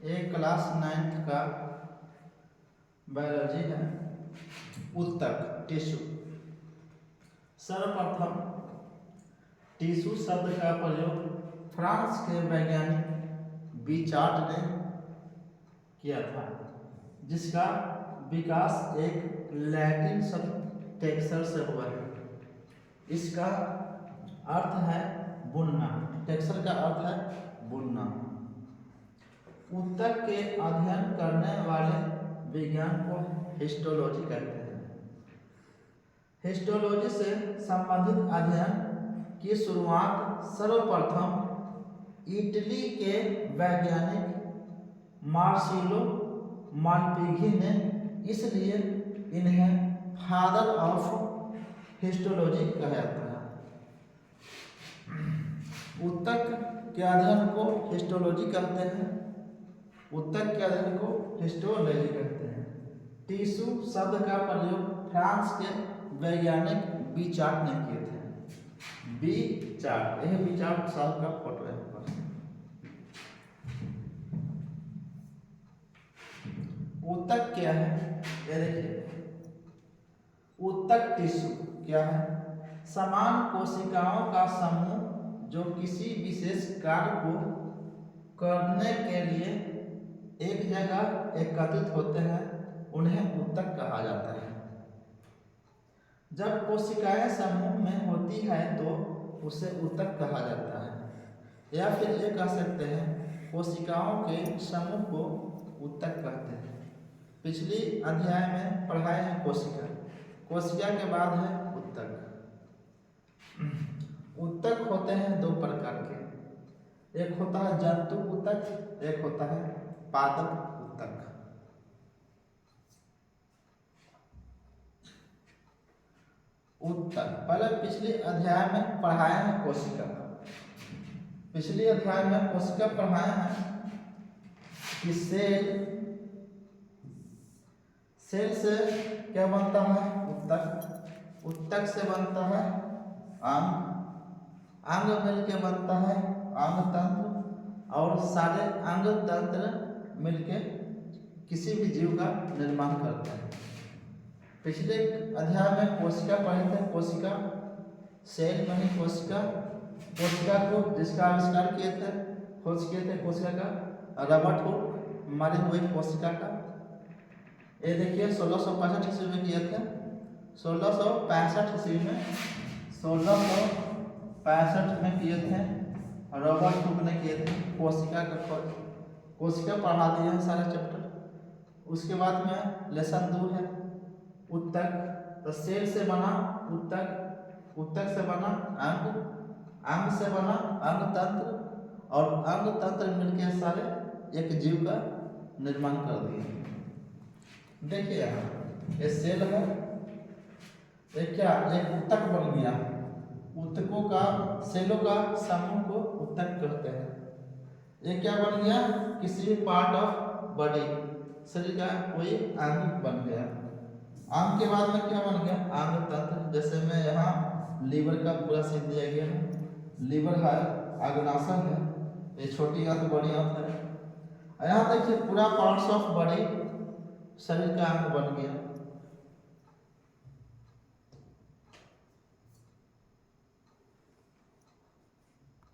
ये class 9th का biology है। उत्तक टिश्यू। सर्वप्रथम टिश्यू शब्द का प्रयोग फ्रांस के वैज्ञानिक बीचार्ट ने किया था, जिसका विकास एक लैटिन शब्द टेक्सर से हुआ है। इसका अर्थ है बुनना। टेक्सर का अर्थ है बुनना। उत्तक के अध्ययन करने वाले विज्ञान को हिस्टोलॉजी कहते हैं। हिस्टोलॉजी से संबंधित अध्ययन की शुरुआत सर्वप्रथम इटली के वैज्ञानिक मार्सिलो मालपिघी ने, इसलिए इन्हें फादर ऑफ हिस्टोलॉजी कहा जाता है। उत्तक के अध्ययन को हिस्टोलॉजी कहते हैं। उत्तक के अध्ययन को हिस्टोलॉजी कहते हैं। टिश्यू शब्द का प्रयोग फ्रांस के वैज्ञानिक बीचार्ट ने किए थे। बीचार्ट, यह बीचार्ट साहब का फोटो है। उत्तक क्या है, ये देखिए। उत्तक टिश्यू क्या है? समान कोशिकाओं का समूह जो किसी विशेष कार्य को करने के लिए एक जगह एकत्रित होते हैं, उन्हें उत्तक कहा जाता है। जब कोशिकाएं समूह में होती है तो उसे उत्तक कहा जाता है। या फिर ये कह सकते हैं कोशिकाओं के समूह को उत्तक कहते हैं। पिछली अध्याय में पढ़ाए हैं कोशिका। कोशिका के बाद है उत्तक। उत्तक होते हैं दो प्रकार के। एक होता है जंतु उत्तक, एक होता है पादप उत्तक। उत्तक पहले पिछले अध्याय में पढ़ाए हैं कोशिका। पिछले अध्याय में कोशिका पढ़ाए हैं कि सेल से क्या बनता है? उत्तक। उत्तक से बनता है अंग। अंग मिलके बनता है अंग तंत्र, और सारे अंग तंत्र मिलके किसी भी जीव का निर्माण करते हैं। पिछले अध्याय में कोशिका पढ़े थे। कोशिका सेल बनी कोशिका। कोशिका को जिसका आविष्कार किए थे, खोज किए थे कोशिका का रॉबर्ट हुक, मरी हुई कोशिका का। ये देखिए 1665 ईस्वी में किए थे। 1665 ईस्वी में 1665 में किए थे। रॉबर्ट हुक ने किए थे कोशिका का खोज। कोशिका पढ़ा दिए हैं सारे चैप्टर। उसके बाद में लेसन 2 है उत्तक। तो सेल से बना उत्तक, उत्तक से बना अंग, अंग से बना अंग तंत्र, और अंग तंत्र मिलकर सारे एक जीव का निर्माण कर दिए। देखिए यहाँ ये सेल है, ये क्या, एक उत्तक बन गया। उत्तकों का, सेलों का समूह को उत्तक कहते हैं। ये क्या बन गया? किसी भी पार्ट ऑफ बॉडी, शरीर का कोई अंग बन गया। अंग के बाद में क्या बन गया? अंग तंत्र। जैसे मैं यहाँ लीवर का पूरा सीन दिया गया है। लीवर है, अग्नाशय है, ये छोटी आंत बड़ी आंत है। यहाँ देखिए पूरा पार्ट्स ऑफ बॉडी, शरीर का अंग बन गया।